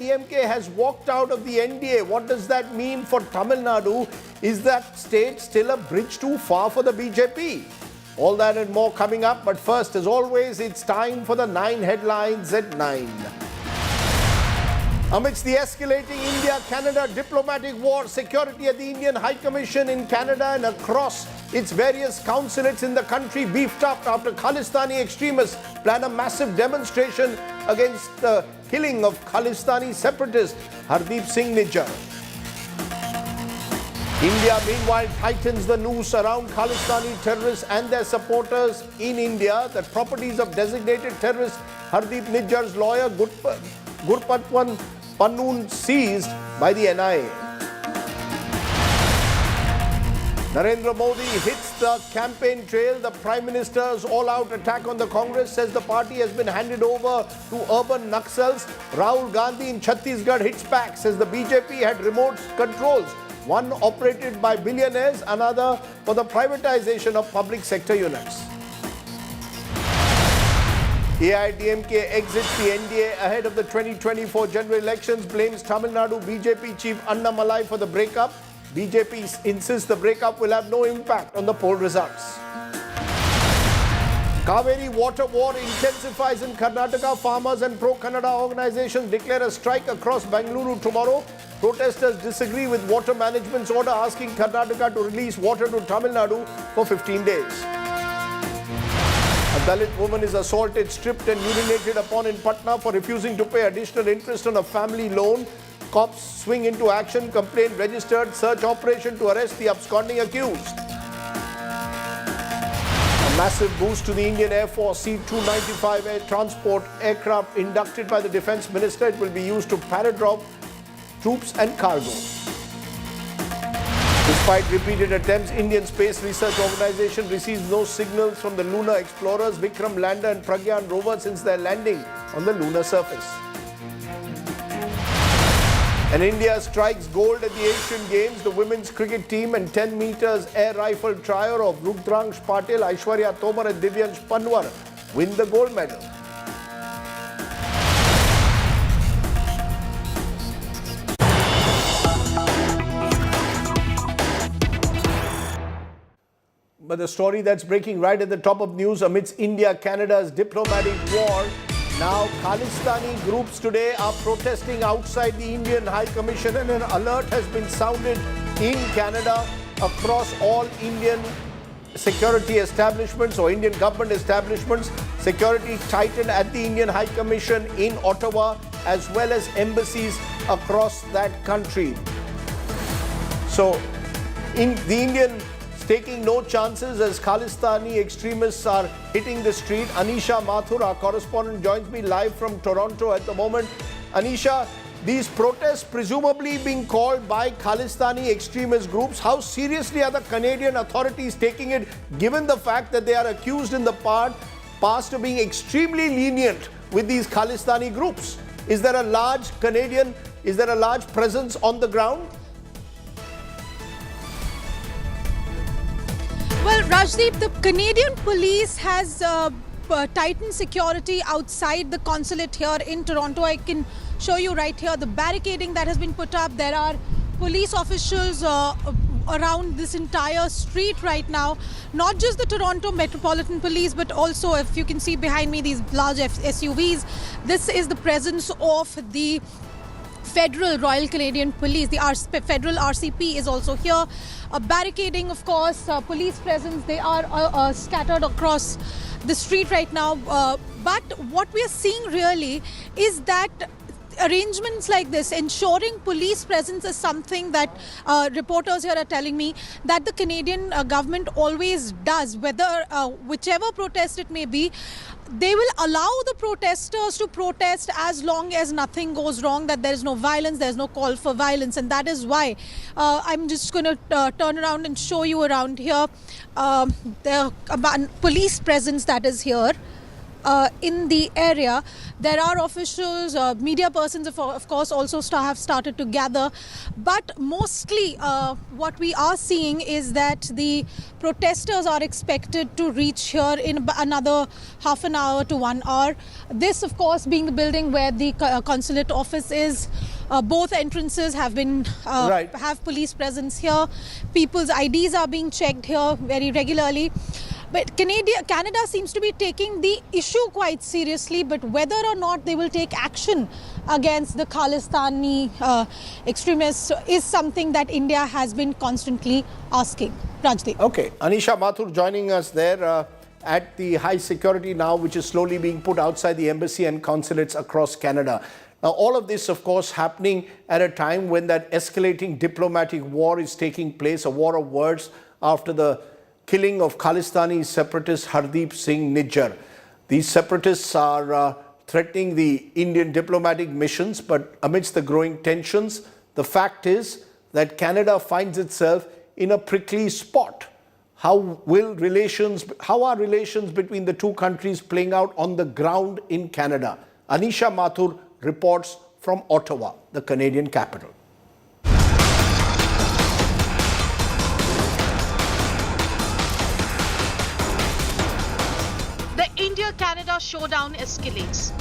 AIADMK has walked out of the NDA. What does that mean for Tamil Nadu? Is that state still a bridge too far for the BJP? All that and more coming up. But first, as always, it's time for the 9 headlines at 9. Amidst the escalating India-Canada diplomatic war, security at the Indian High Commission in Canada and across its various consulates in the country beefed up after Khalistani extremists plan a massive demonstration against the killing of Khalistani separatist Hardeep Singh Nijjar. India, meanwhile, tightens the noose around Khalistani terrorists and their supporters in India. The properties of designated terrorist Hardeep Nijjar's lawyer Gurpatwan Pannoon seized by the NIA. Narendra Modi hits the campaign trail. The Prime Minister's all-out attack on the Congress says the party has been handed over to urban Naxals. Rahul Gandhi in Chhattisgarh hits back, says the BJP had remote controls, one operated by billionaires, another for the privatization of public sector units. AIADMK exits the NDA ahead of the 2024 general elections, blames Tamil Nadu BJP chief Annamalai for the breakup. BJP insists the breakup will have no impact on the poll results. Kaveri water war intensifies in Karnataka. Farmers and pro-Kannada organizations declare a strike across Bengaluru tomorrow. Protesters disagree with water management's order asking Karnataka to release water to Tamil Nadu for 15 days. A Dalit woman is assaulted, stripped and urinated upon in Patna for refusing to pay additional interest on a family loan. Cops swing into action, complaint registered, search operation to arrest the absconding accused. A massive boost to the Indian Air Force C-295 air transport aircraft inducted by the Defence Minister. It will be used to paradrop troops and cargo. Despite repeated attempts, Indian Space Research Organisation receives no signals from the lunar explorers Vikram lander and Pragyan rover since their landing on the lunar surface. And India strikes gold at the Asian Games. The women's cricket team and 10 meters air rifle trio of Rudraksh Patil, Aishwarya Tomar and Divyansh Panwar win the gold medal. But the story that's breaking right at the top of news amidst India-Canada's diplomatic war. Now, Khalistani groups today are protesting outside the Indian High Commission, and an alert has been sounded in Canada across all Indian security establishments or Indian government establishments. Security tightened at the Indian High Commission in Ottawa as well as embassies across that country. So, the Indian taking no chances as Khalistani extremists are hitting the street. Anisha Mathur, our correspondent, joins me live from Toronto at the moment. Anisha, these protests presumably being called by Khalistani extremist groups, how seriously are the Canadian authorities taking it, given the fact that they are accused in the past of being extremely lenient with these Khalistani groups? Is there a large presence on the ground? Well, Rajdeep, the Canadian police has tightened security outside the consulate here in Toronto. I can show you right here the barricading that has been put up. There are police officials around this entire street right now. Not just the Toronto Metropolitan Police, but also, if you can see behind me, these large SUVs. This is the presence of the Federal Royal Canadian Police. The Federal RCP is also here. Barricading, of course, police presence. They are scattered across the street right now. But what we are seeing really is that arrangements like this, ensuring police presence, is something that reporters here are telling me that the Canadian government always does. Whether whichever protest it may be, they will allow the protesters to protest as long as nothing goes wrong, that there is no violence, there is no call for violence. And that is why I'm just going to turn around and show you around here the police presence that is here. in the area. There are officials, media persons, of course, also have started to gather. But mostly what we are seeing is that the protesters are expected to reach here in another half an hour to 1 hour. This, of course, being the building where the consulate office is. Both entrances have been have police presence here. People's IDs are being checked here very regularly. But Canada seems to be taking the issue quite seriously, but whether or not they will take action against the Khalistani extremists is something that India has been constantly asking. Rajdeep. Okay, Anisha Mathur joining us there at the high security now, which is slowly being put outside the embassy and consulates across Canada. Now, all of this, of course, happening at a time when that escalating diplomatic war is taking place, a war of words after the killing of Khalistani separatist Hardeep Singh Nijjar. These separatists are threatening the Indian diplomatic missions, but amidst the growing tensions, the fact is that Canada finds itself in a prickly spot. How are relations between the two countries playing out on the ground in Canada? Anisha Mathur reports from Ottawa, the Canadian capital. The India-Canada showdown escalates.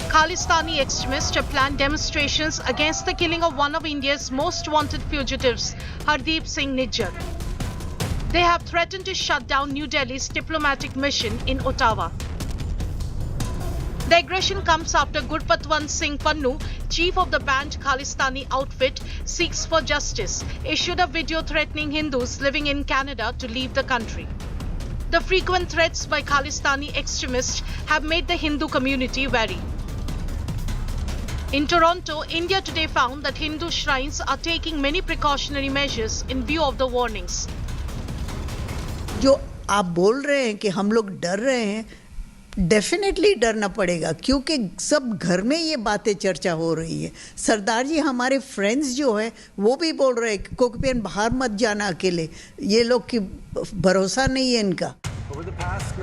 Khalistani extremists have planned demonstrations against the killing of one of India's most wanted fugitives, Hardeep Singh Nijjar. They have threatened to shut down New Delhi's diplomatic mission in Ottawa. The aggression comes after Gurpatwant Singh Pannu, chief of the banned Khalistani outfit, Seeks for Justice, issued a video threatening Hindus living in Canada to leave the country. The frequent threats by Khalistani extremists have made the Hindu community wary. In Toronto, India today found that Hindu shrines are taking many precautionary measures in view of the warnings. जो आप बोल रहे हैं कि हम लोग डर रहे हैं, डेफिनेटली डरना पड़ेगा क्योंकि सब घर में ये बातें चर्चा हो रही है. सरदार जी हमारे फ्रेंड्स जो है वो भी बोल रहे हैं कि बाहर मत जाना अकेले, ये लोग की भरोसा नहीं है इनका.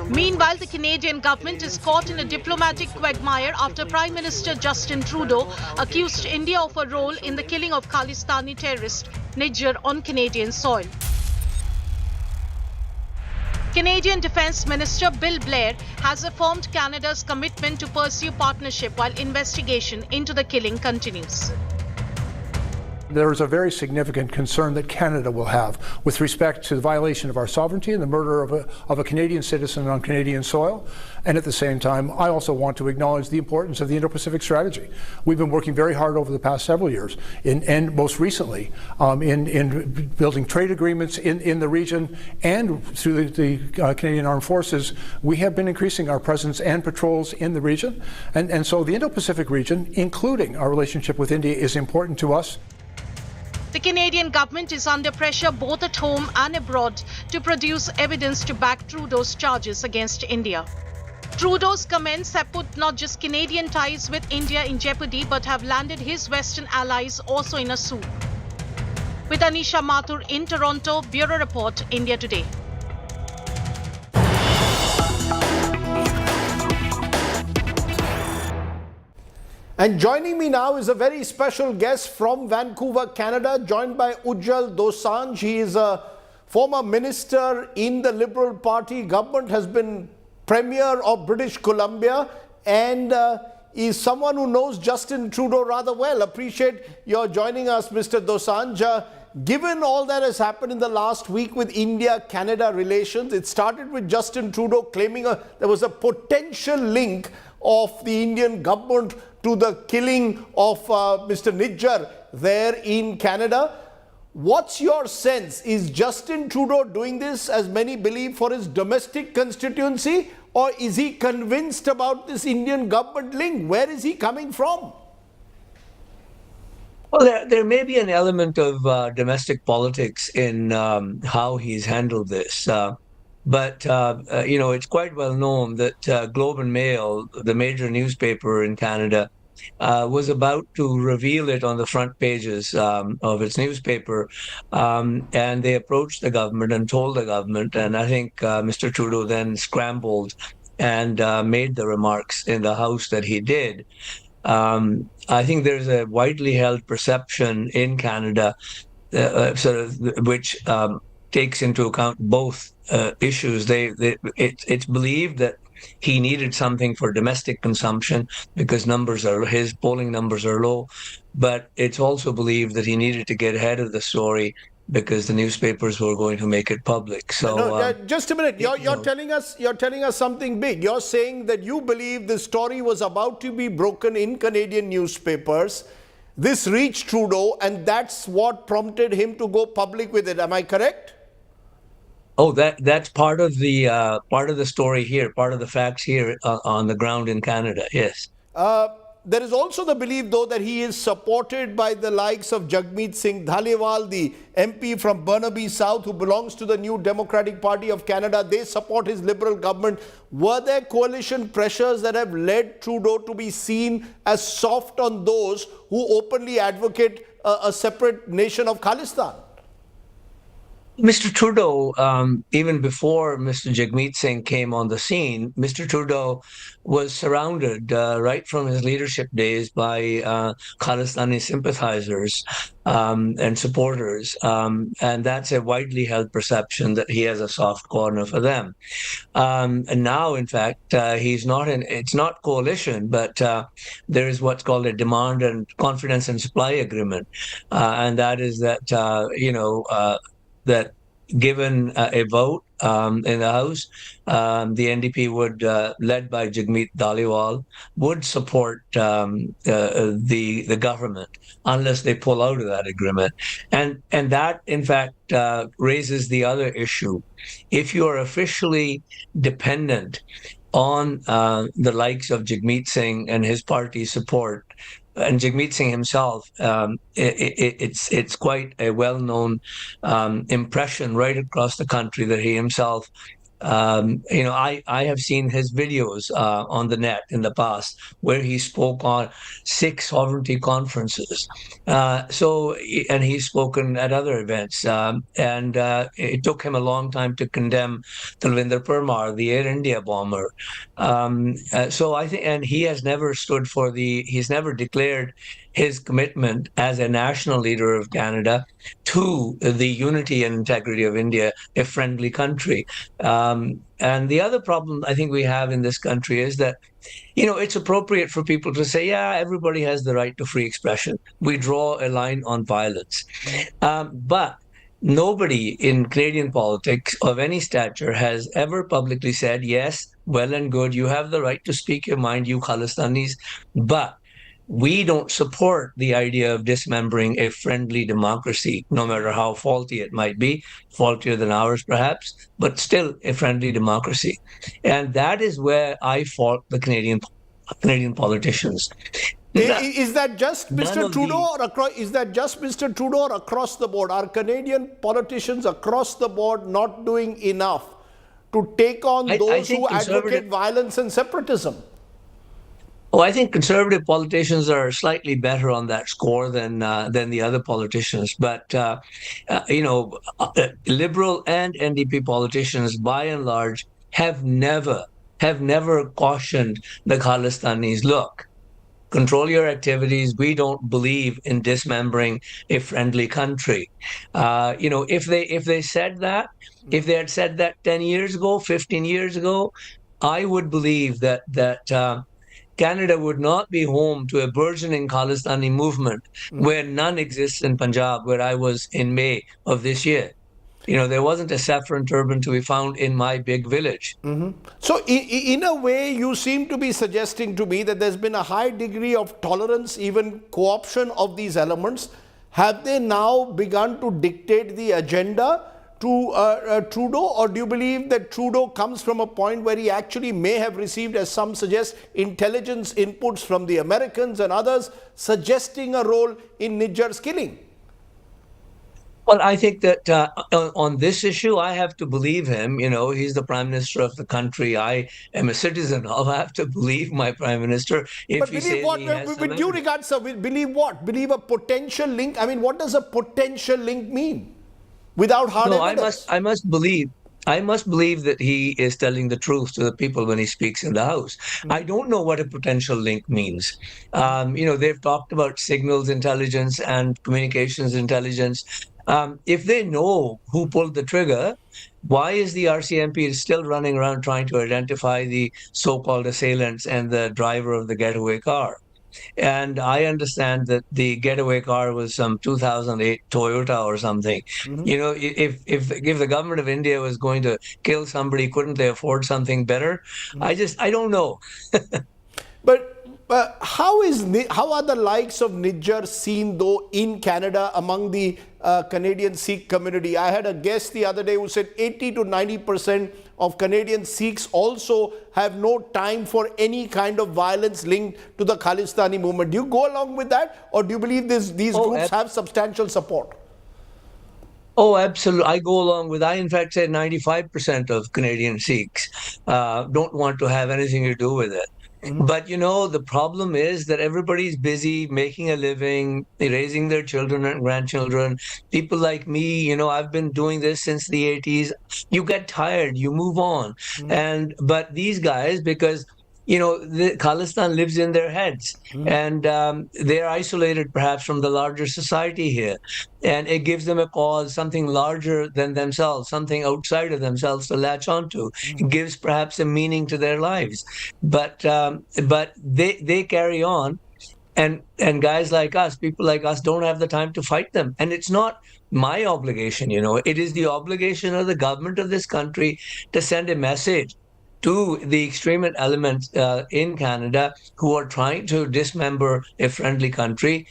Meanwhile, the Canadian government is caught in a diplomatic quagmire after Prime Minister Justin Trudeau accused India of a role in the killing of Khalistani terrorist Nijjar on Canadian soil. Canadian Defence Minister Bill Blair has affirmed Canada's commitment to pursue partnership while investigation into the killing continues. There is a very significant concern that Canada will have with respect to the violation of our sovereignty and the murder of a Canadian citizen on Canadian soil. And at the same time, I also want to acknowledge the importance of the Indo-Pacific strategy. We've been working very hard over the past several years, and most recently in building trade agreements in the region, and through the Canadian Armed Forces, we have been increasing our presence and patrols in the region. And so the Indo-Pacific region, including our relationship with India, is important to us. The Canadian government is under pressure both at home and abroad to produce evidence to back Trudeau's charges against India. Trudeau's comments have put not just Canadian ties with India in jeopardy but have landed his Western allies also in a soup. With Anisha Mathur in Toronto, Bureau Report, India Today. And joining me now is a very special guest from Vancouver, Canada, joined by Ujjal Dosanjh. He is a former minister in the Liberal Party government, has been Premier of British Columbia, and is someone who knows Justin Trudeau rather well. Appreciate your joining us, Mr. Dosanjh. Given all that has happened in the last week with India-Canada relations, it started with Justin Trudeau claiming there was a potential link of the Indian government to the killing of Mr. Nijjar there in Canada. What's your sense? Is Justin Trudeau doing this, as many believe, for his domestic constituency, or is he convinced about this Indian government link? Where is he coming from? Well, there may be an element of domestic politics in how he's handled this. But it's quite well known that Globe and Mail, the major newspaper in Canada, was about to reveal it on the front pages of its newspaper. And they approached the government and told the government. And I think Mr. Trudeau then scrambled and made the remarks in the House that he did. I think there's a widely held perception in Canada, which takes into account both issues. It's believed that he needed something for domestic consumption because his polling numbers are low, but it's also believed that he needed to get ahead of the story because the newspapers were going to make it public. So just a minute. You're telling us something big. You're saying that you believe the story was about to be broken in Canadian newspapers. This reached Trudeau, and that's what prompted him to go public with it. Am I correct? Oh, that's part of the story here, part of the facts here on the ground in Canada. Yes. There is also the belief, though, that he is supported by the likes of Jagmeet Singh Dhaliwal, the MP from Burnaby South, who belongs to the New Democratic Party of Canada. They support his Liberal government. Were there coalition pressures that have led Trudeau to be seen as soft on those who openly advocate a separate nation of Khalistan? Mr. Trudeau, even before Mr. Jagmeet Singh came on the scene, Mr. Trudeau was surrounded right from his leadership days by Khalistani sympathizers and supporters. And that's a widely held perception that he has a soft corner for them. And now, in fact, it's not coalition, but there is what's called a demand and confidence and supply agreement. And that is that, that given a vote in the House, the NDP would, led by Jagmeet Dhaliwal, would support the government unless they pull out of that agreement. And that, in fact, raises the other issue. If you are officially dependent on the likes of Jagmeet Singh and his party's support, and Jagmeet Singh himself, it's quite a well-known impression right across the country that he himself, I have seen his videos on the net in the past where he spoke on 6 sovereignty conferences. And he's spoken at other events. And it took him a long time to condemn Talvinder Parmar, the Air India bomber. So I think, and he has never he's never declared his commitment as a national leader of Canada to the unity and integrity of India, a friendly country. And the other problem I think we have in this country is that, it's appropriate for people to say, yeah, everybody has the right to free expression. We draw a line on violence. But nobody in Canadian politics of any stature has ever publicly said, yes, well and good, you have the right to speak your mind, you Khalistanis, but we don't support the idea of dismembering a friendly democracy, no matter how faulty it might be, faultier than ours perhaps, but still a friendly democracy. And that is where I fault the Canadian politicians. Is that just Mr. Trudeau or across the board? Are Canadian politicians across the board not doing enough to take on those who advocate violence and separatism? Oh, I think conservative politicians are slightly better on that score than the other politicians. But Liberal and NDP politicians, by and large, have never cautioned the Khalistanis. Look, control your activities. We don't believe in dismembering a friendly country. If they said that, if they had said that 10 years ago, 15 years ago, I would believe that Canada would not be home to a burgeoning Khalistani movement where none exists in Punjab, where I was in May of this year. There wasn't a saffron turban to be found in my big village. Mm-hmm. So in a way, you seem to be suggesting to me that there's been a high degree of tolerance, even co-option of these elements. Have they now begun to dictate the agenda to Trudeau, or do you believe that Trudeau comes from a point where he actually may have received, as some suggest, intelligence inputs from the Americans and others suggesting a role in Nijjar's killing? Well, I think that on this issue, I have to believe him. He's the prime minister of the country. I am a citizen. I'll have to believe my prime minister. But believe what? With due regards, sir, believe what? Believe a potential link? I mean, what does a potential link mean? Without hard evidence? I must believe I must believe that he is telling the truth to the people when he speaks in the House. I don't know what a potential link means. They've talked about signals intelligence and communications intelligence. If they know who pulled the trigger, why is the RCMP still running around trying to identify the so-called assailants and the driver of the getaway car? And I understand that the getaway car was some 2008 Toyota or something. If the government of India was going to kill somebody, couldn't they afford something better? I don't know. But how are the likes of Nijjar seen though in Canada among the Canadian Sikh community? I had a guest the other day who said 80 to 90% of Canadian Sikhs also have no time for any kind of violence linked to the Khalistani movement. Do you go along with that, or do you believe these groups have substantial support? Oh, absolutely. I go along with, I in fact said 95% of Canadian Sikhs don't want to have anything to do with it. But, the problem is that everybody's busy making a living, raising their children and grandchildren. People like me, I've been doing this since the 80s. You get tired, you move on. But these guys, because the Khalistan lives in their heads, and they're isolated perhaps from the larger society here, and it gives them a cause, something larger than themselves, something outside of themselves to latch onto. It gives perhaps a meaning to their lives, but they carry on, and guys like us, people like us, don't have the time to fight them, and it's not my obligation. It is the obligation of the government of this country to send a message to the extremist elements in Canada who are trying to dismember a friendly country.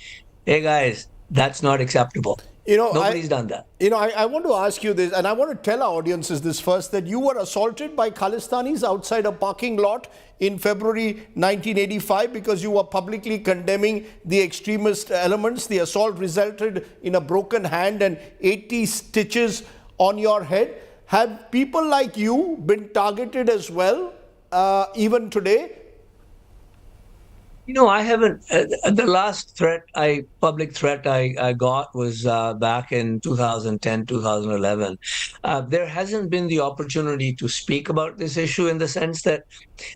Hey guys, that's not acceptable. Nobody's done that. I want to ask you this, and I want to tell our audiences this first, that you were assaulted by Khalistanis outside a parking lot in February 1985 because you were publicly condemning the extremist elements. The assault resulted in a broken hand and 80 stitches on your head. Have people like you been targeted as well, even today? I haven't. The last public threat I got was back in 2010, 2011. There hasn't been the opportunity to speak about this issue in the sense that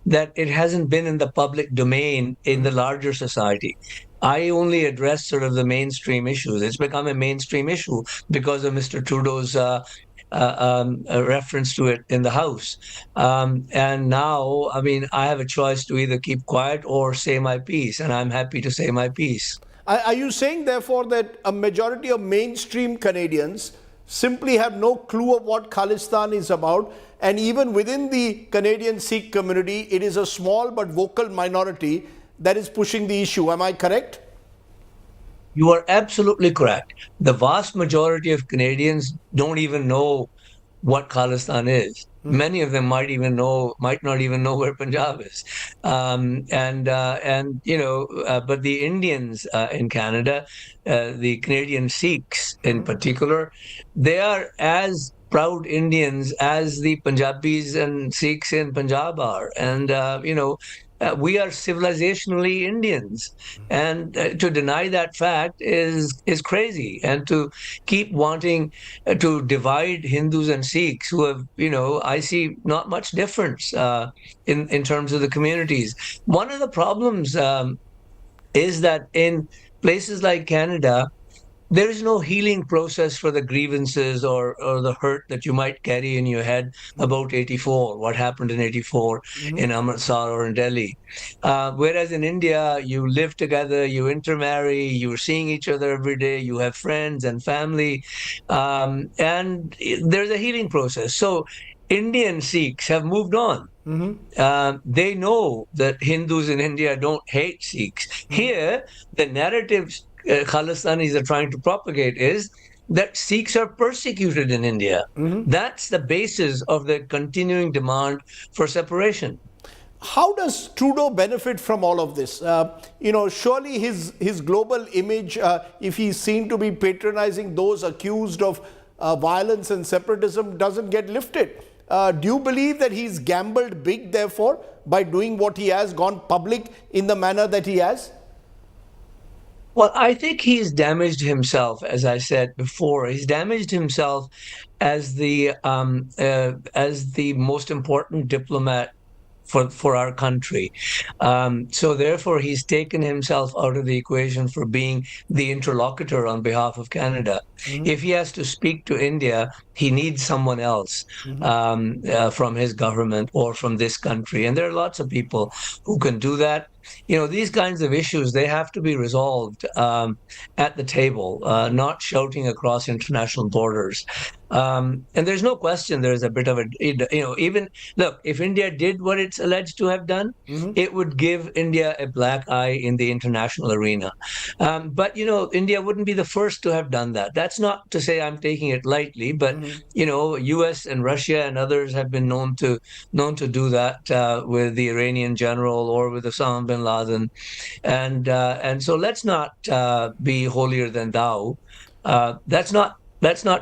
it hasn't been in the public domain in the larger society. I only address sort of the mainstream issues. It's become a mainstream issue because of Mr. Trudeau's a reference to it in the House. And now, I have a choice to either keep quiet or say my piece, and I'm happy to say my piece. Are you saying, therefore, that a majority of mainstream Canadians simply have no clue of what Khalistan is about, and even within the Canadian Sikh community, it is a small but vocal minority that is pushing the issue? Am I correct? You are absolutely correct. The vast majority of Canadians don't even know what Khalistan is. Many of them might not even know where Punjab is. But the Indians in Canada, the Canadian Sikhs in particular, they are as proud Indians as the Punjabis and Sikhs in Punjab are. And, we are civilizationally Indians, and to deny that fact is crazy. And to keep wanting to divide Hindus and Sikhs, who have, I see not much difference in terms of the communities. One of the problems is that in places like Canada, there is no healing process for the grievances or the hurt that you might carry in your head about 84, what happened in 84 in Amritsar or in Delhi. Whereas in India, you live together, you intermarry, you're seeing each other every day, you have friends and family, and there's a healing process. So Indian Sikhs have moved on. They know that Hindus in India don't hate Sikhs. Here, the narratives Khalistanis are trying to propagate is that Sikhs are persecuted in India. That's the basis of the continuing demand for separation. How does Trudeau benefit from all of this? Surely his global image, if he's seen to be patronizing those accused of violence and separatism, doesn't get lifted. Do you believe that he's gambled big, therefore, by doing what he has, gone public in the manner that he has? Well, I think he's damaged himself, as I said before. He's damaged himself as the most important diplomat for our country. So therefore, he's taken himself out of the equation for being the interlocutor on behalf of Canada. If he has to speak to India, he needs someone else from his government or from this country. And there are lots of people who can do that. You know, these kinds of issues, they have to be resolved at the table, not shouting across international borders. And there's no question there's a bit of a, even look, if India did what it's alleged to have done, it would give India a black eye in the international arena. But, India wouldn't be the first to have done that. That's not to say I'm taking it lightly, but, US and Russia and others have been known to do that with the Iranian general or with Osama bin Laden. And so let's not be holier than thou. That's not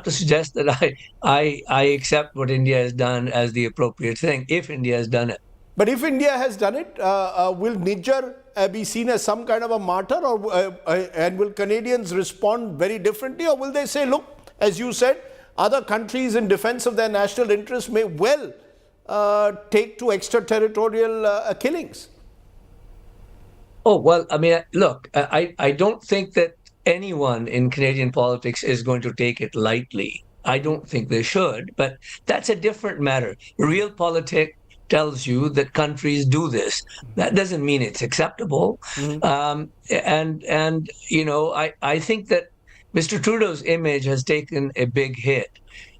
to suggest that I accept what India has done as the appropriate thing, if India has done it. But if India has done it, will Nijjar be seen as some kind of a martyr, or and will Canadians respond very differently, or will they say, look, as you said, other countries in defense of their national interests may well take to extraterritorial killings? Oh, well, I mean, look, I don't think that anyone in Canadian politics is going to take it lightly. I don't think they should, but that's a different matter. Real politics tells you that countries do this. That doesn't mean it's acceptable. I think that Mr. Trudeau's image has taken a big hit.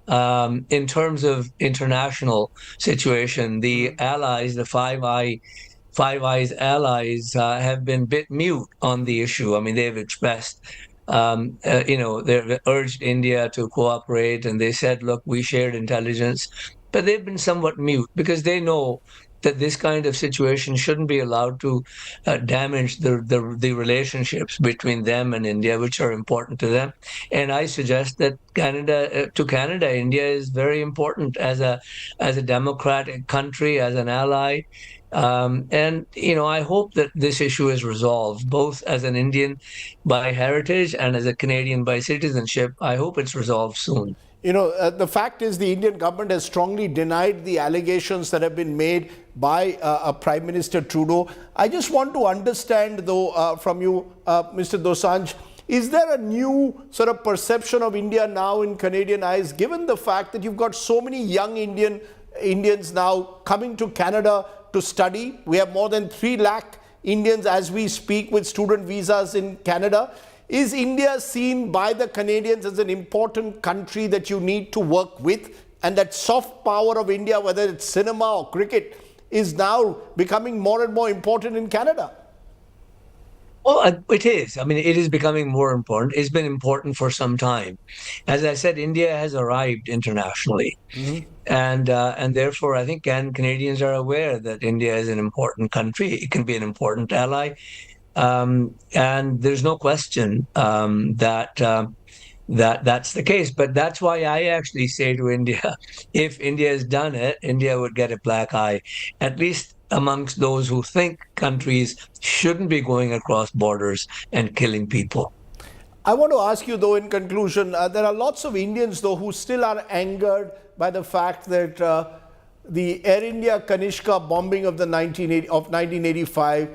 In terms of international situation, the allies, the Five Eyes allies have been a bit mute on the issue. I mean, they've expressed, they've urged India to cooperate, and they said, look, we shared intelligence. But they've been somewhat mute because they know that this kind of situation shouldn't be allowed to damage the relationships between them and India, which are important to them. And I suggest that to Canada, India is very important as a democratic country, as an ally. I hope that this issue is resolved, both as an Indian by heritage and as a Canadian by citizenship. I hope it's resolved soon. The fact is the Indian government has strongly denied the allegations that have been made by Prime Minister Trudeau. I just want to understand, though, from you, Mr. Dosanjh, is there a new sort of perception of India now in Canadian eyes, given the fact that you've got so many young Indians now coming to Canada to study? We have more than 3 lakh Indians as we speak with student visas in Canada. Is India seen by the Canadians as an important country that you need to work with, and that soft power of India, whether it's cinema or cricket, is now becoming more and more important in Canada? Well, it is. I mean, it is becoming more important. It's been important for some time. As I said, India has arrived internationally. And therefore, I think Canadians are aware that India is an important country. It can be an important ally. And there's no question that that's the case. But that's why I actually say to India, if India has done it, India would get a black eye, at least amongst those who think countries shouldn't be going across borders and killing people. I want to ask you, though, in conclusion, there are lots of Indians, though, who still are angered by the fact that the Air India Kanishka bombing of 1985,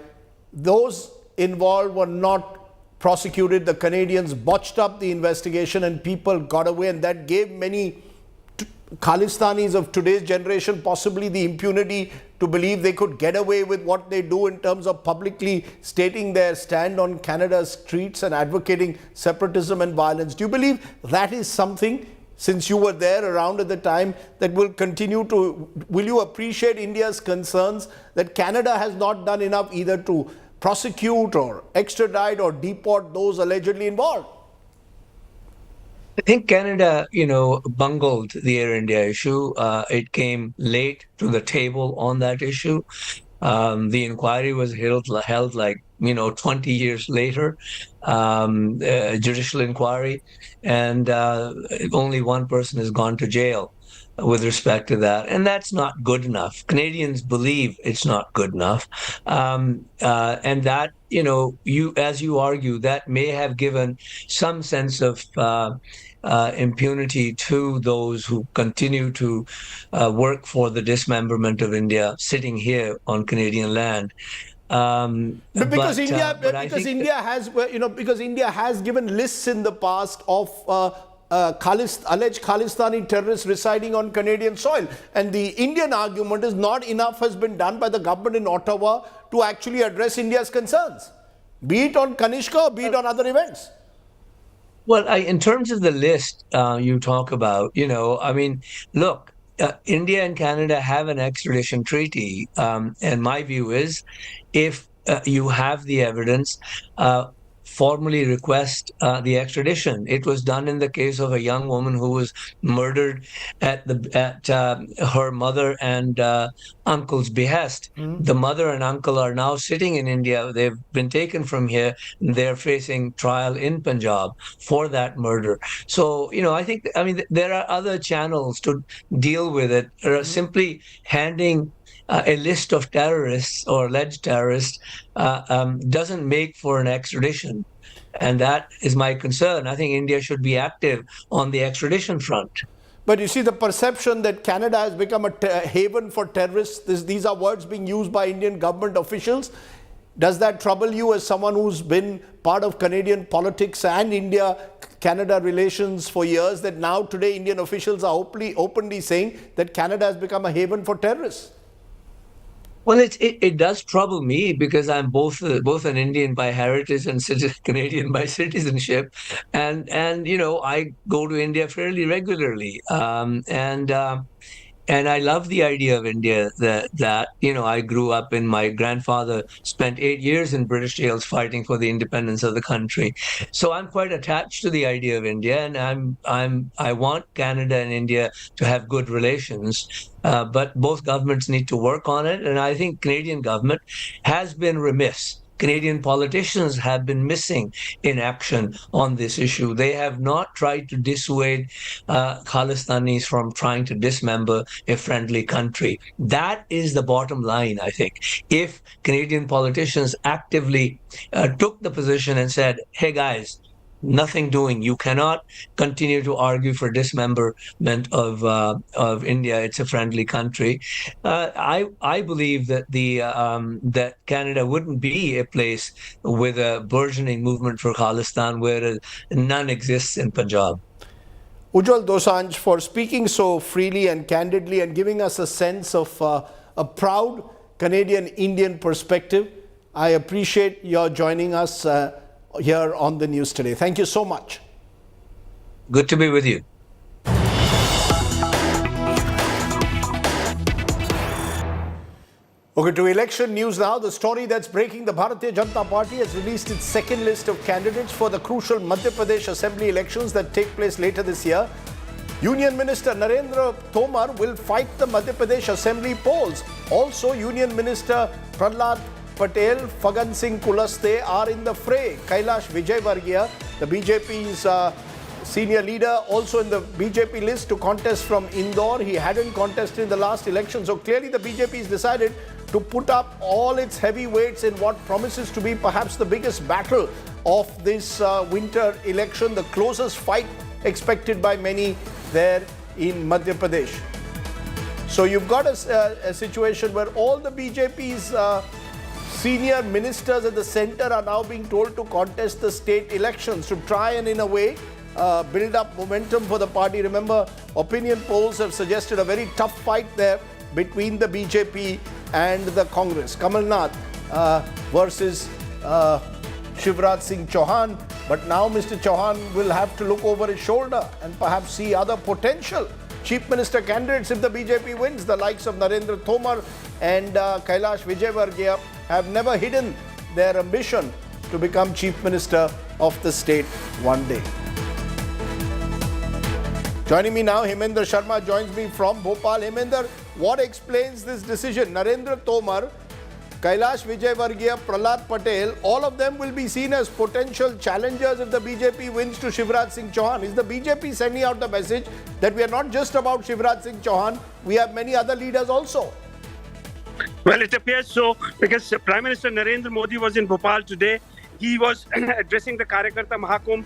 those involved were not prosecuted. The Canadians botched up the investigation and people got away, and that gave many Khalistanis of today's generation possibly the impunity to believe they could get away with what they do in terms of publicly stating their stand on Canada's streets and advocating separatism and violence. Do you believe that is something, since you were there around at the time, that will will you appreciate India's concerns that Canada has not done enough either to prosecute or extradite or deport those allegedly involved? I think Canada, bungled the Air India issue. It came late to the table on that issue. The inquiry was held like, 20 years later, a judicial inquiry, and only one person has gone to jail with respect to that, and that's not good enough. Canadians believe it's not good enough, and that, as you argue, that may have given some sense of impunity to those who continue to work for the dismemberment of India, sitting here on Canadian land. Because India has given lists in the past of alleged Khalistani terrorists residing on Canadian soil, and the Indian argument is not enough has been done by the government in Ottawa to actually address India's concerns, be it on Kanishka or be it on other events. Well, in terms of the list you talk about, look, India and Canada have an extradition treaty, and my view is, if you have the evidence, formally request the extradition. It was done in the case of a young woman who was murdered at her mother and uncle's behest. The mother and uncle are now sitting in India. They've been taken from here. They're facing trial in Punjab for that murder. So, there are other channels to deal with it. Simply handing a list of terrorists or alleged terrorists doesn't make for an extradition. And that is my concern. I think India should be active on the extradition front. But you see, the perception that Canada has become a haven for terrorists, these are words being used by Indian government officials. Does that trouble you as someone who's been part of Canadian politics and India-Canada relations for years, that now today Indian officials are openly saying that Canada has become a haven for terrorists? Well, it does trouble me, because I'm both an Indian by heritage and Canadian by citizenship, and I go to India fairly regularly, and I love the idea of India that I grew up in. My grandfather spent 8 years in British jails fighting for the independence of the country. So I'm quite attached to the idea of India, and I want Canada and India to have good relations. But both governments need to work on it, and I think Canadian government has been remiss. Canadian politicians have been missing in action on this issue. They have not tried to dissuade Khalistanis from trying to dismember a friendly country. That is the bottom line, I think. If Canadian politicians actively took the position and said, hey guys, nothing doing. You cannot continue to argue for dismemberment of India. It's a friendly country. I believe that that Canada wouldn't be a place with a burgeoning movement for Khalistan where none exists in Punjab. Ujjwal Dosanjh, for speaking so freely and candidly and giving us a sense of a proud Canadian-Indian perspective. I appreciate your joining us here on the news today. Thank you so much. Good to be with you. Okay, to election news now. The story that's breaking: the Bharatiya Janata Party has released its second list of candidates for the crucial Madhya Pradesh Assembly elections that take place later this year. Union Minister Narendra Tomar will fight the Madhya Pradesh Assembly polls. Also, Union Minister Prahlad Patel, Fagan Singh Kulaste are in the fray. Kailash Vijayvargiya, the BJP's senior leader, also in the BJP list to contest from Indore. He hadn't contested in the last election. So clearly the BJP has decided to put up all its heavyweights in what promises to be perhaps the biggest battle of this winter election, the closest fight expected by many there in Madhya Pradesh. So you've got a situation where all the BJP's senior ministers at the center are now being told to contest the state elections to try and, in a way, build up momentum for the party. Remember, opinion polls have suggested a very tough fight there between the BJP and the Congress. Kamal Nath versus Shivraj Singh Chauhan. But now Mr. Chauhan will have to look over his shoulder and perhaps see other potential Chief Minister candidates if the BJP wins. The likes of Narendra Tomar and Kailash Vijayvargiya have never hidden their ambition to become Chief Minister of the state one day. Joining me now, Hemendra Sharma joins me from Bhopal. Hemendra, what explains this decision? Narendra Tomar, Kailash Vijayvargiya, Prahlad Patel, all of them will be seen as potential challengers if the BJP wins to Shivraj Singh Chauhan. Is the BJP sending out the message that we are not just about Shivraj Singh Chauhan, we have many other leaders also? Well, it appears so, because Prime Minister Narendra Modi was in Bhopal today. He was addressing the Karyakarta Mahakumbh.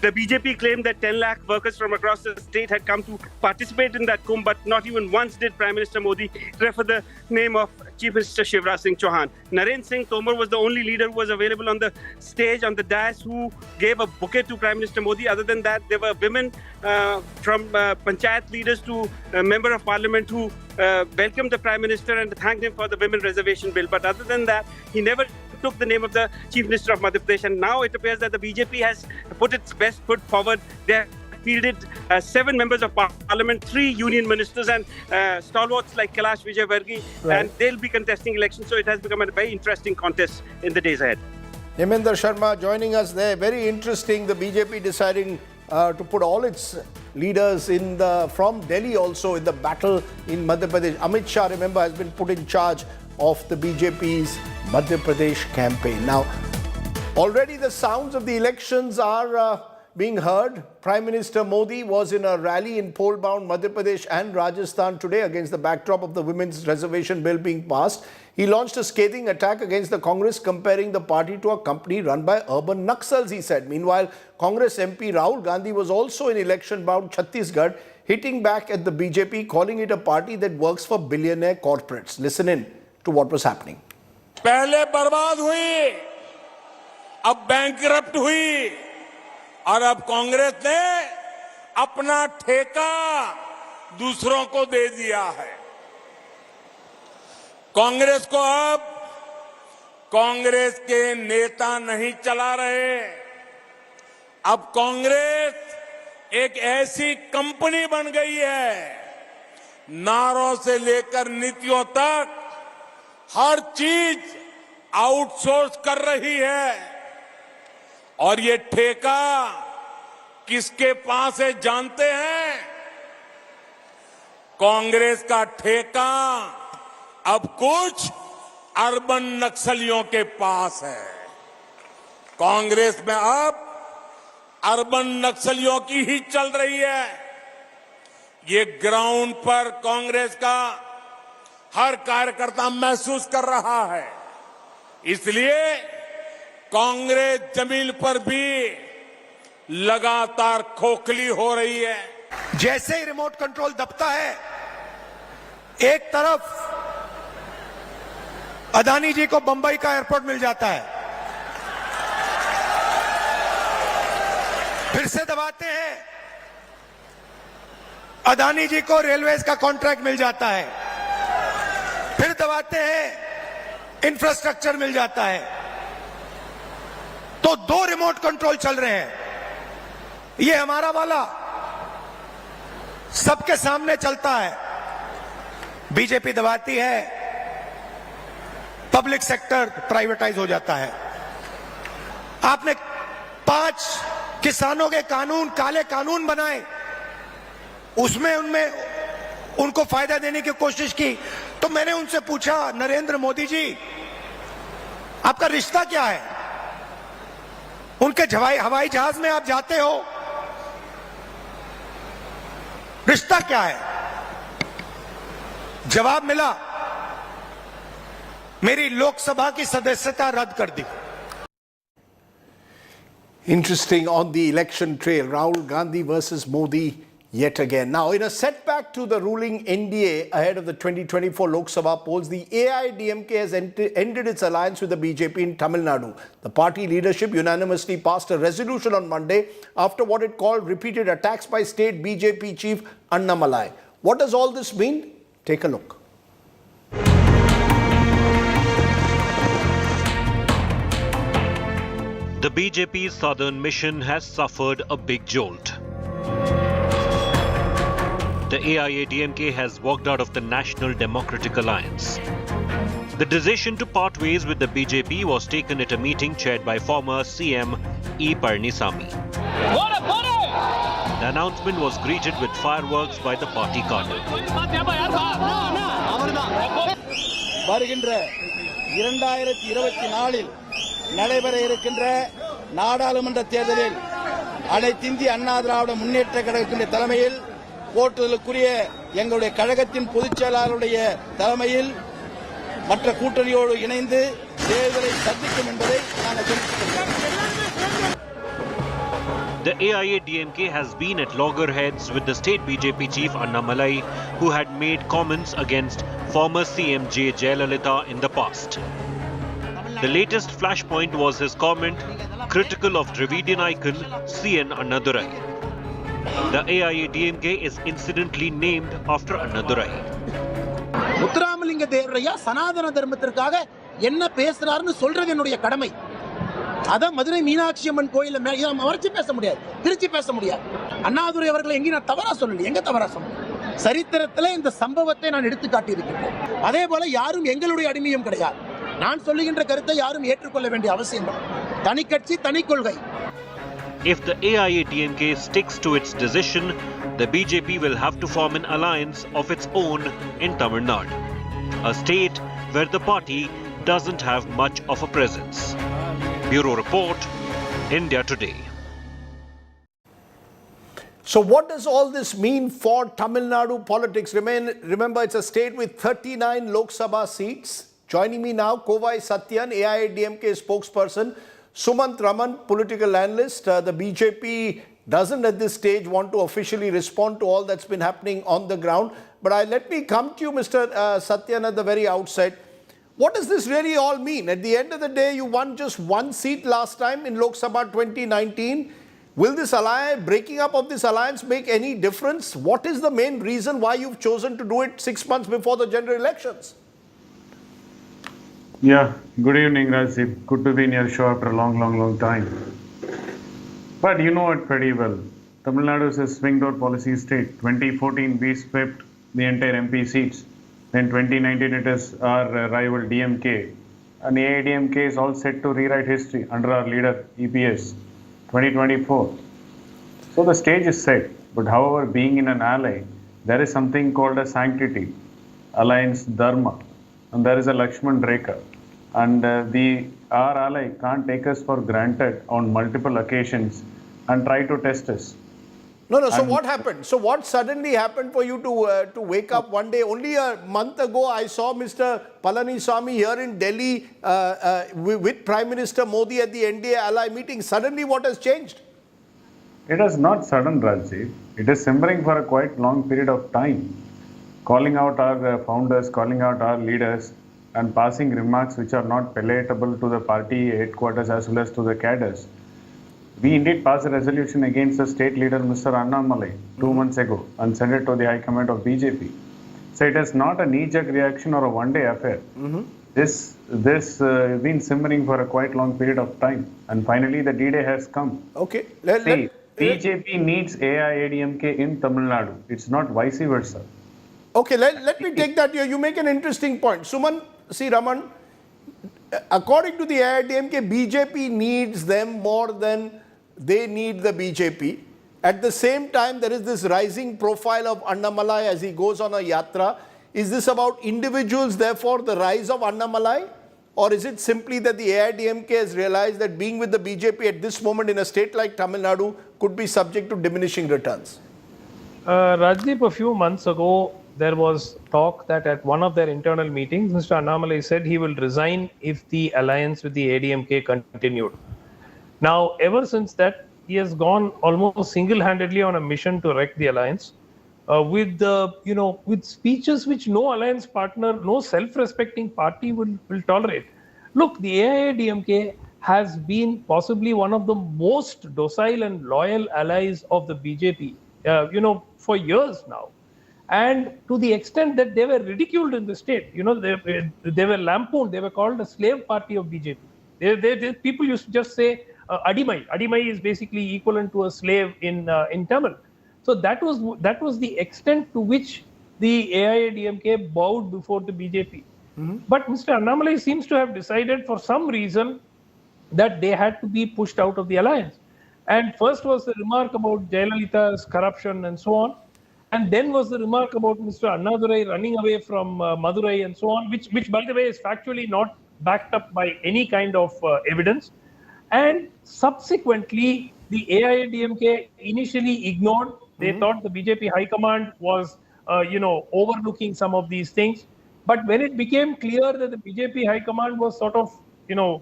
The BJP claimed that 10 lakh workers from across the state had come to participate in that Kumbh, but not even once did Prime Minister Modi refer the name of Chief Minister Shivraj Singh Chauhan. Narendra Singh Tomar was the only leader who was available on the stage, on the dais, who gave a bouquet to Prime Minister Modi. Other than that, there were women from panchayat leaders to member of parliament who welcomed the Prime Minister and thanked him for the women reservation bill. But other than that, he never took the name of the Chief Minister of Madhya Pradesh, and now it appears that the BJP has put its best foot forward. They have fielded 7 members of parliament, 3 union ministers, and stalwarts like Kailash Vijayvargiya, and they'll be contesting elections. So it has become a very interesting contest in the days ahead. Heminder Sharma joining us there. Very interesting, the BJP deciding to put all its leaders from Delhi also in the battle in Madhya Pradesh. Amit Shah, remember, has been put in charge of the BJP's Madhya Pradesh campaign. Now, already the sounds of the elections are being heard. Prime Minister Modi was in a rally in poll-bound Madhya Pradesh and Rajasthan today against the backdrop of the women's reservation bill being passed. He launched a scathing attack against the Congress, comparing the party to a company run by urban Naxals, he said. Meanwhile, Congress MP Rahul Gandhi was also in election-bound Chhattisgarh, hitting back at the BJP, calling it a party that works for billionaire corporates. Listen in to what was happening. पहले बर्बाद हुई, अब bankrupt हुई, और अब कांग्रेस ने अपना ठेका दूसरों को दे दिया है। कांग्रेस को अब कांग्रेस के नेता नहीं चला रहे, अब कांग्रेस एक ऐसी कंपनी बन गई है, नारों से लेकर नीतियों तक हर चीज आउटसोर्स कर रही है। और ये ठेका किसके पास है जानते हैं? कांग्रेस का ठेका अब कुछ अर्बन नक्सलियों के पास है। कांग्रेस में अब अर्बन नक्सलियों की ही चल रही है। ये ग्राउंड पर कांग्रेस का हर कार्यकर्ता महसूस कर रहा है। इसलिए कांग्रेस जमीन पर भी लगातार खोखली हो रही है। जैसे ही रिमोट कंट्रोल दबता है, एक तरफ अदानी जी को बंबई का एयरपोर्ट मिल जाता है, फिर से दबाते हैं, अदानी जी को रेलवेज का कॉन्ट्रैक्ट मिल जाता है, फिर दबाते हैं, इंफ्रास्ट्रक्चर मिल जाता है। तो 2 रिमोट कंट्रोल चल रहे हैं। ये हमारा वाला सबके सामने चलता है। बीजेपी दबाती है, पब्लिक सेक्टर प्राइवेटाइज हो जाता है। आपने 5 किसानों के कानून, काले कानून बनाए, उसमें उनको फायदा देने की कोशिश की। तो मैंने उनसे पूछा, नरेंद्र मोदी जी, आपका रिश्ता क्या है? उनके हवाई जहाज में आप जाते हो, रिश्ता क्या है? जवाब मिला, मेरी लोकसभा की सदस्यता रद्द कर दी। Interesting on the election trail, Rahul Gandhi versus Modi yet again. Now, in a setback to the ruling NDA ahead of the 2024 Lok Sabha polls, the AIDMK has ended its alliance with the BJP in Tamil Nadu. The party leadership unanimously passed a resolution on Monday after what it called repeated attacks by state BJP chief Annamalai. What does all this mean? Take a look. The BJP's southern mission has suffered a big jolt. The AIADMK has walked out of the National Democratic Alliance. The decision to part ways with the BJP was taken at a meeting chaired by former CM E. Palanisamy. The announcement was greeted with fireworks by the party cadre. 2024 நடைபெற இருக்கின்ற நாடாளுமன்ற தேர்தலில் அனைத்திந்திய அண்ணா திராவிட முன்னேற்ற கழகத்தின் தலைமையில் போற்றுதலுக்குரிய எங்களுடைய கழகத்தின் பொதுச் செயலாளருடைய தலைமையில் மற்ற கூட்டணியோடு இணைந்து தேர்தலை சந்திக்கும் என்பதை நாங்கள் தெரிவித்துள்ளோம். The AIADMK has been at loggerheads with the state BJP chief Annamalai, who had made comments against former CM J. Jayalalitha in the past. The latest flashpoint was his comment critical of Dravidian icon CN Annadurai. The AIADMK is incidentally named after Annadurai. Muthuramalinga தேவரையா சனாதன தர்மத்திற்காக என்ன பேசுறாருன்னு சொல்றது என்னுடைய கடமை. அத மதுரை மீனாட்சி அம்மன் கோயில மறைச்சு பேச முடியாது, திருச்சி பேச முடியாது. அண்ணாதுரை அவர்களை எங்கேயும் நான் தவறா சொல்லல, எங்க தவறா சொன்னேன்? சரித்திரத்தில் இந்த சம்பவத்தை நான் எடுத்து காட்டியிருக்கிறேன். அதே போல யாரும் எங்களுடைய அடிமையும் கிடையாது. நான் சொல்லுகின்ற கருத்தை யாரும் ஏற்றுக்கொள்ள வேண்டிய அவசியம் இல்லை. தனி கட்சி, தனி கொள்கை. If the AIADMK sticks to its decision, the BJP will have to form an alliance of its own in Tamil Nadu, a state where the party doesn't have much of a presence. Bureau Report, India Today. So what does all this mean for Tamil Nadu politics? Remember, it's a state with 39 Lok Sabha seats. Joining me now, Kovai Satyan, AIADMK spokesperson, Sumant Raman, political analyst. The BJP doesn't at this stage want to officially respond to all that's been happening on the ground. But let me come to you, Mr. Satyan, at the very outset. What does this really all mean? At the end of the day, you won just one seat last time in Lok Sabha 2019. Will this alliance, breaking up of this alliance, make any difference? What is the main reason why you've chosen to do it 6 months before the general elections? Yeah, good evening, Rajdeep. Good to be in your show after a long time. But you know it pretty well. Tamil Nadu is a swing vote policy state. 2014, we swept the entire MP seats. Then 2019, it is our rival DMK. And AIADMK is all set to rewrite history under our leader, EPS, 2024. So the stage is set. But however, being in an ally, there is something called a sanctity, alliance dharma. And there is a Lakshman Rekha. And our ally can't take us for granted on multiple occasions and try to test us. No. So what happened? So what suddenly happened for you to wake up one day? Only a month ago, I saw Mr. Palaniswamy here in Delhi with Prime Minister Modi at the NDA ally meeting. Suddenly, what has changed? It is not sudden, Rajdeep. It is simmering for a quite long period of time. Calling out our founders, calling out our leaders, and passing remarks which are not palatable to the party headquarters as well as to the cadres. We indeed passed a resolution against the state leader, Mr. Annamalai, 2 months ago and sent it to the High Command of BJP. So it is not a knee-jerk reaction or a one-day affair. This has been simmering for a quite long period of time, and finally the D-Day has come. Okay. BJP needs AIADMK in Tamil Nadu. It's not vice versa. Okay, let me take that here. You make an interesting point. Suman C. Raman, according to the AIADMK, BJP needs them more than they need the BJP. At the same time, there is this rising profile of Annamalai as he goes on a yatra. Is this about individuals, therefore the rise of Annamalai? Or is it simply that the AIADMK has realized that being with the BJP at this moment in a state like Tamil Nadu could be subject to diminishing returns? Rajdeep, a few months ago, there was talk that at one of their internal meetings, Mr. Annamalai said he will resign if the alliance with the ADMK continued. Now, ever since that, he has gone almost single-handedly on a mission to wreck the alliance with speeches which no alliance partner, no self-respecting party will tolerate. Look, the AIADMK has been possibly one of the most docile and loyal allies of the BJP, for years now. And to the extent that they were ridiculed in the state, they were lampooned, they were called a slave party of BJP. People used to just say, Adimai. Adimai is basically equivalent to a slave in Tamil. So that was the extent to which the AIADMK bowed before the BJP. But Mr. Annamalai seems to have decided for some reason that they had to be pushed out of the alliance. And first was the remark about Jayalalitha's corruption and so on. And then was the remark about Mr. Annadurai running away from Madurai and so on, which by the way is factually backed up by any kind of evidence. And subsequently, the AIADMK initially ignored. They thought the BJP High Command was, overlooking some of these things. But when it became clear that the BJP High Command was sort of,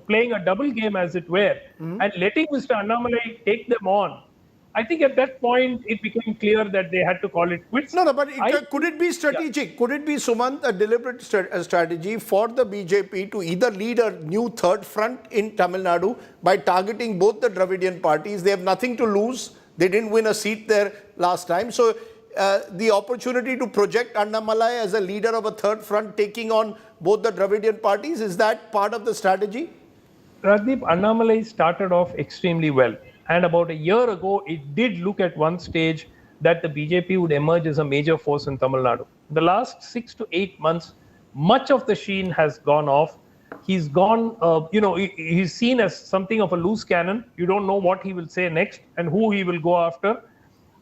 playing a double game, as it were, and letting Mr. Annamalai take them on, I think at that point it became clear that they had to call it quits. No, but could it be strategic? Yeah. Could it be, Sumant, a deliberate strategy for the BJP to either lead a new third front in Tamil Nadu by targeting both the Dravidian parties? They have nothing to lose. They didn't win a seat there last time. So the opportunity to project Annamalai as a leader of a third front taking on both the Dravidian parties, is that part of the strategy? Rajdeep, Annamalai started off extremely well. And about a year ago, it did look at one stage that the BJP would emerge as a major force in Tamil Nadu. The last 6 to 8 months, much of the sheen has gone off. He's gone, he's seen as something of a loose cannon. You don't know what he will say next and who he will go after.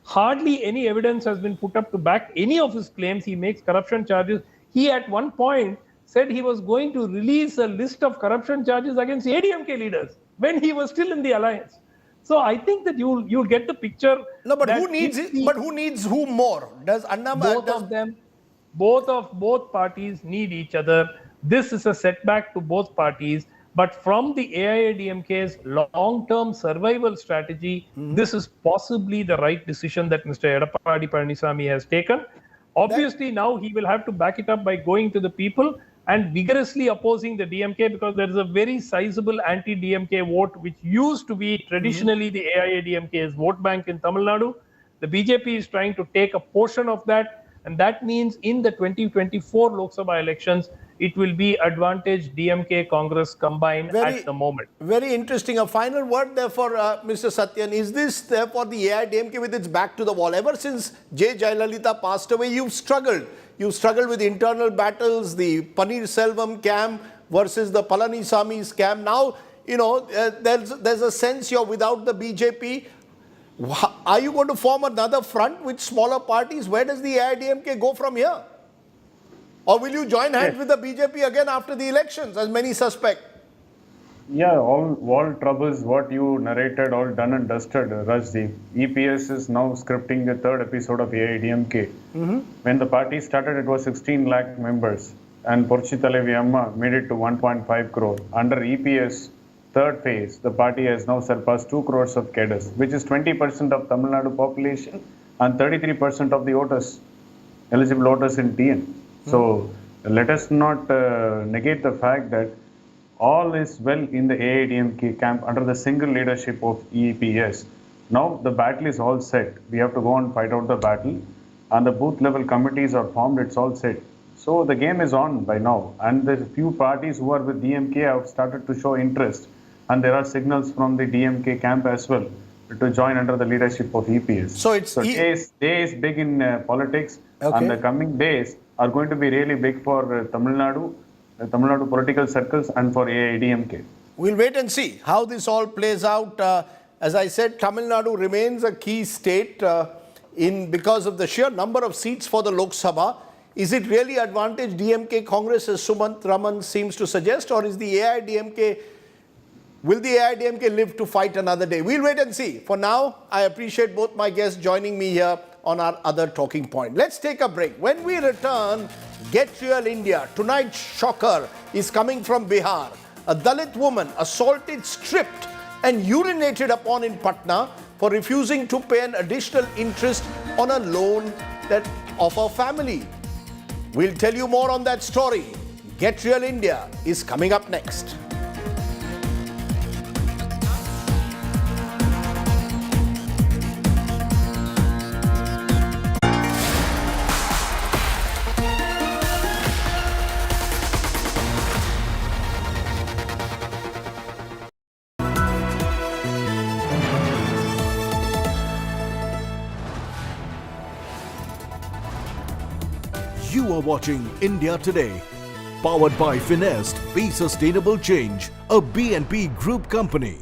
Hardly any evidence has been put up to back any of his claims. He makes corruption charges. He at one point said he was going to release a list of corruption charges against ADMK leaders when he was still in the alliance. So I think that you'll get the picture. No, but who needs it? But who needs who more? Does Annamalai? Both parties need each other. This is a setback to both parties. But from the AIADMK's long-term survival strategy, this is possibly the right decision that Mr. Edappadi Palaniswamy has taken. Obviously, now he will have to back it up by going to the people and vigorously opposing the DMK, because there is a very sizable anti-DMK vote, which used to be traditionally the AIADMK's vote bank in Tamil Nadu. The BJP is trying to take a portion of that, and that means in the 2024 Lok Sabha elections, it will be advantage DMK Congress combined at the moment. Very interesting. A final word there for Mr. Satyan. Is this therefore the AIADMK with its back to the wall? Ever since J. Jayalalitha passed away, you've struggled. You've struggled with internal battles, the Paneer Selvam camp versus the Palaniswamy's camp. Now, there's a sense you're without the BJP. Are you going to form another front with smaller parties? Where does the AIADMK go from here? Or will you join hands with the BJP again after the elections, as many suspect? Yeah, all troubles, what you narrated, all done and dusted, Rajdeep. EPS is now scripting the third episode of AIADMK. When the party started, it was 16 lakh members. And Porchi Thalavi Amma made it to 1.5 crore. Under EPS third phase, the party has now surpassed 2 crores of cadres, which is 20% of Tamil Nadu population and 33% of the voters, eligible voters in TN. So let us not negate the fact that all is well in the AIADMK camp under the single leadership of EPS. Now the battle is all set. We have to go and fight out the battle, and the booth level committees are formed. It's all set. So the game is on by now, and the few parties who are with DMK have started to show interest, and there are signals from the DMK camp as well to join under the leadership of EPS. So day is big in politics, and the coming days are going to be really big for Tamil Nadu political circles and for AIADMK. We'll wait and see how this all plays out. As I said, Tamil Nadu remains a key state because of the sheer number of seats for the Lok Sabha. Is it really advantage DMK Congress, as Sumant Raman seems to suggest, or is the will the AIADMK live to fight another day? We'll wait and see. For now, I appreciate both my guests joining me here on our other talking point. Let's take a break. When we return, Get Real India. Tonight's shocker is coming from Bihar. A Dalit woman assaulted, stripped and urinated upon in Patna for refusing to pay an additional interest on a loan of her family. We'll tell you more on that story. Get Real India is coming up next. You are watching India Today, powered by Finest, Be Sustainable Change, a BNP Group company.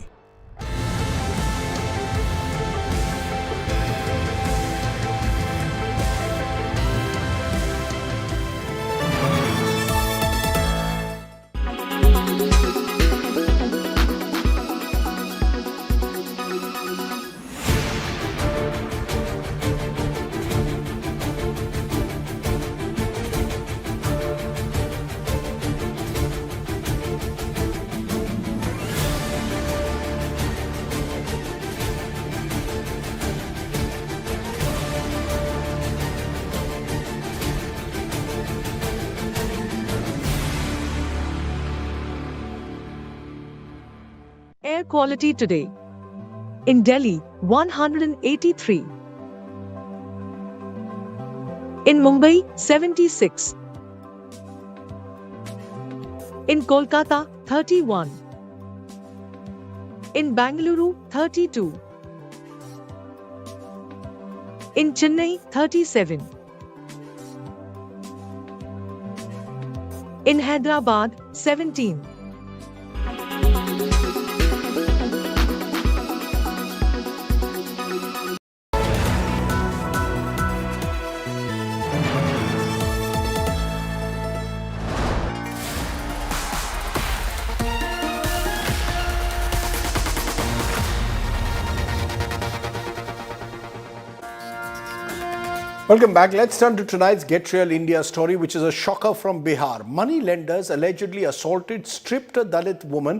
quality today. In Delhi, 183. In Mumbai, 76. In Kolkata, 31. In Bangalore, 32. In Chennai, 37. In Hyderabad, 17. Welcome back. Let's turn to tonight's Get Real India story, which is a shocker from Bihar. Money lenders allegedly assaulted, stripped a Dalit woman